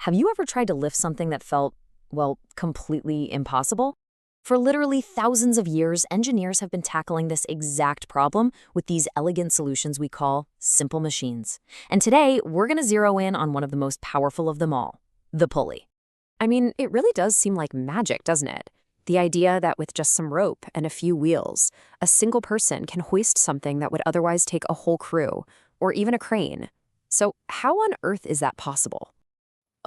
Have you ever tried to lift something that felt, well, completely impossible? For literally thousands of years, engineers have been tackling this exact problem with these elegant solutions we call simple machines. And today, we're going to zero in on one of the most powerful of them all, the pulley. I mean, it really does seem like magic, doesn't it? The idea that with just some rope and a few wheels, a single person can hoist something that would otherwise take a whole crew, or even a crane. So how on earth is that possible?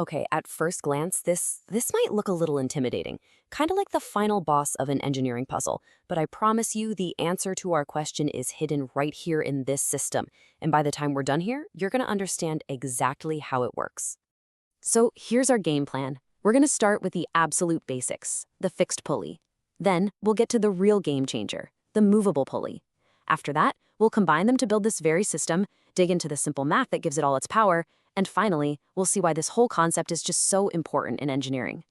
Okay, at first glance, this might look a little intimidating, kind of like the final boss of an engineering puzzle, but I promise you the answer to our question is hidden right here in this system, and by the time we're done here, you're going to understand exactly how it works. So here's our game plan. We're going to start with the absolute basics, the fixed pulley. Then we'll get to the real game changer, the movable pulley. After that, we'll combine them to build this very system, dig into the simple math that gives it all its power, and finally, we'll see why this whole concept is just so important in engineering.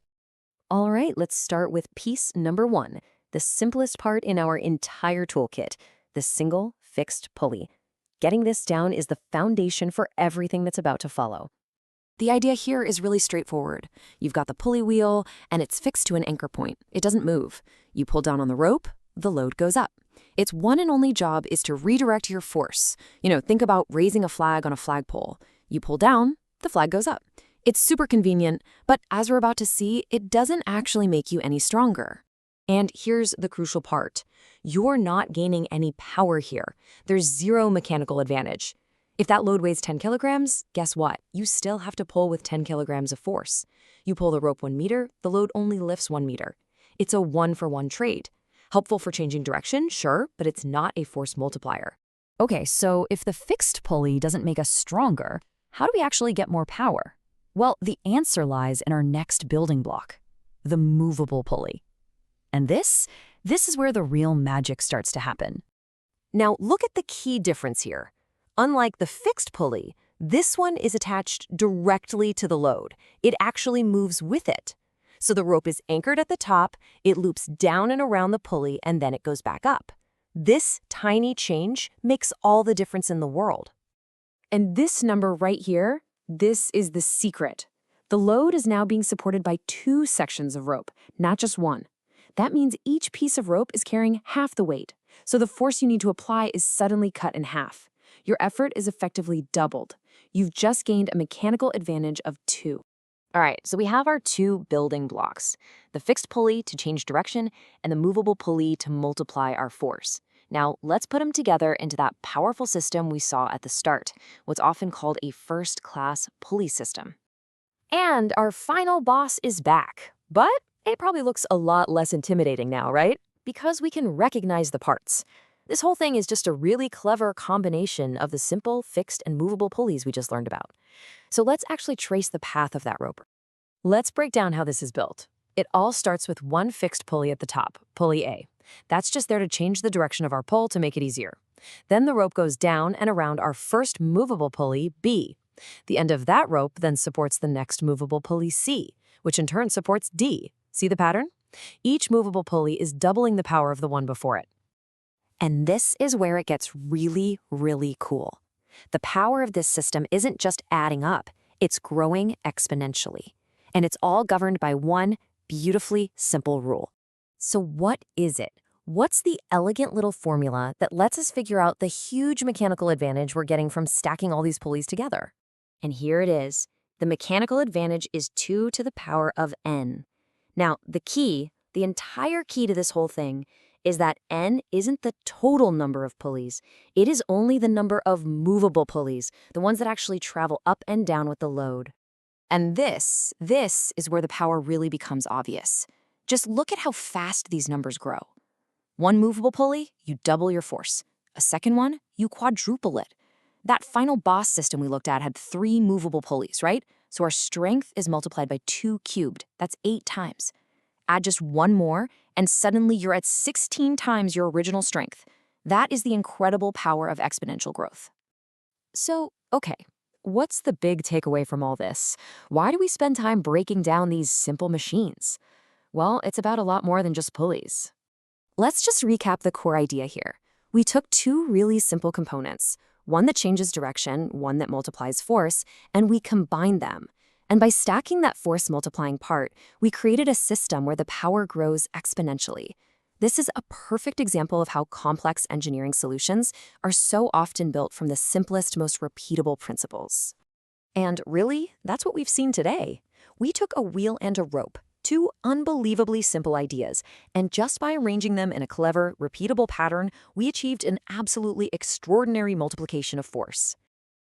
All right, let's start with piece number 1, the simplest part in our entire toolkit, the single fixed pulley. Getting this down is the foundation for everything that's about to follow. The idea here is really straightforward. You've got the pulley wheel, and it's fixed to an anchor point. It doesn't move. You pull down on the rope, the load goes up. Its one and only job is to redirect your force. Think about raising a flag on a flagpole. You pull down, the flag goes up. It's super convenient, but as we're about to see, it doesn't actually make you any stronger. And here's the crucial part. You're not gaining any power here. There's zero mechanical advantage. If that load weighs 10 kilograms, guess what? You still have to pull with 10 kilograms of force. You pull the rope 1 meter, the load only lifts 1 meter. It's a one-for-one trade. Helpful for changing direction, sure, but it's not a force multiplier. Okay, so if the fixed pulley doesn't make us stronger, how do we actually get more power? Well, the answer lies in our next building block, the movable pulley. And this is where the real magic starts to happen. Now, look at the key difference here. Unlike the fixed pulley, this one is attached directly to the load. It actually moves with it. So the rope is anchored at the top, it loops down and around the pulley, and then it goes back up. This tiny change makes all the difference in the world. And this number right here, this is the secret. The load is now being supported by 2 sections of rope, not just one. That means each piece of rope is carrying half the weight, so the force you need to apply is suddenly cut in half. Your effort is effectively doubled. You've just gained a mechanical advantage of 2. All right, so we have our 2 building blocks, the fixed pulley to change direction and the movable pulley to multiply our force. Now, let's put them together into that powerful system we saw at the start, what's often called a first-class pulley system. And our final boss is back, but it probably looks a lot less intimidating now, right? Because we can recognize the parts. This whole thing is just a really clever combination of the simple, fixed, and movable pulleys we just learned about. So let's actually trace the path of that rope. Let's break down how this is built. It all starts with one fixed pulley at the top, pulley A. That's just there to change the direction of our pull to make it easier. Then the rope goes down and around our first movable pulley, B. The end of that rope then supports the next movable pulley, C, which in turn supports D. See the pattern? Each movable pulley is doubling the power of the one before it. And this is where it gets really, really cool. The power of this system isn't just adding up, it's growing exponentially. And it's all governed by one beautifully simple rule. So what is it? What's the elegant little formula that lets us figure out the huge mechanical advantage we're getting from stacking all these pulleys together? And here it is. The mechanical advantage is 2 to the power of n. Now, the entire key to this whole thing, is that n isn't the total number of pulleys. It is only the number of movable pulleys, the ones that actually travel up and down with the load. And this is where the power really becomes obvious. Just look at how fast these numbers grow. One movable pulley, you double your force. A second one, you quadruple it. That final boss system we looked at had 3 movable pulleys, right? So our strength is multiplied by 2 cubed. That's 8 times. Add just one more, and suddenly you're at 16 times your original strength. That is the incredible power of exponential growth. So, okay, what's the big takeaway from all this? Why do we spend time breaking down these simple machines? Well, it's about a lot more than just pulleys. Let's just recap the core idea here. We took 2 really simple components, one that changes direction, one that multiplies force, and we combined them. And by stacking that force multiplying part, we created a system where the power grows exponentially. This is a perfect example of how complex engineering solutions are so often built from the simplest, most repeatable principles. And really, that's what we've seen today. We took a wheel and a rope, two unbelievably simple ideas, and just by arranging them in a clever, repeatable pattern, we achieved an absolutely extraordinary multiplication of force.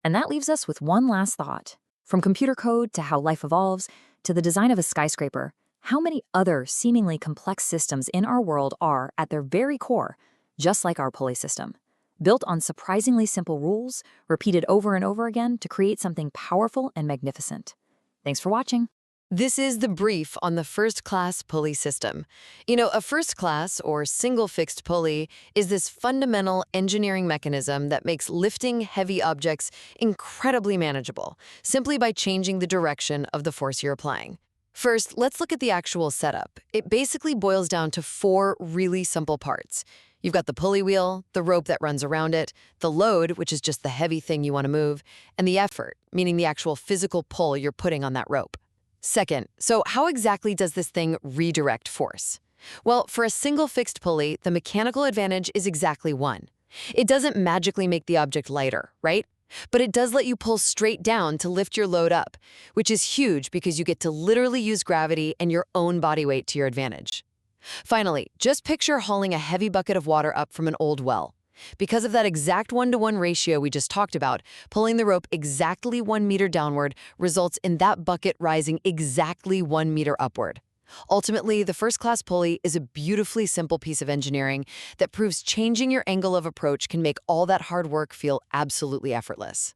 And that leaves us with one last thought. From computer code to how life evolves, to the design of a skyscraper, how many other seemingly complex systems in our world are, at their very core, just like our Pulley system, built on surprisingly simple rules, repeated over and over again to create something powerful and magnificent. Thanks for watching. This is the brief on the first-class pulley system. You know, a first-class or single-fixed pulley is this fundamental engineering mechanism that makes lifting heavy objects incredibly manageable, simply by changing the direction of the force you're applying. First, let's look at the actual setup. It basically boils down to four really simple parts. You've got the pulley wheel, the rope that runs around it, the load, which is just the heavy thing you want to move, and the effort, meaning the actual physical pull you're putting on that rope. Second, so how exactly does this thing redirect force? Well, for a single fixed pulley, the mechanical advantage is exactly one. It doesn't magically make the object lighter, right? But it does let you pull straight down to lift your load up, which is huge because you get to literally use gravity and your own body weight to your advantage. Finally, just picture hauling a heavy bucket of water up from an old well. Because of that exact 1-to-1 ratio we just talked about, pulling the rope exactly 1 meter downward results in that bucket rising exactly 1 meter upward. Ultimately, the first-class pulley is a beautifully simple piece of engineering that proves changing your angle of approach can make all that hard work feel absolutely effortless.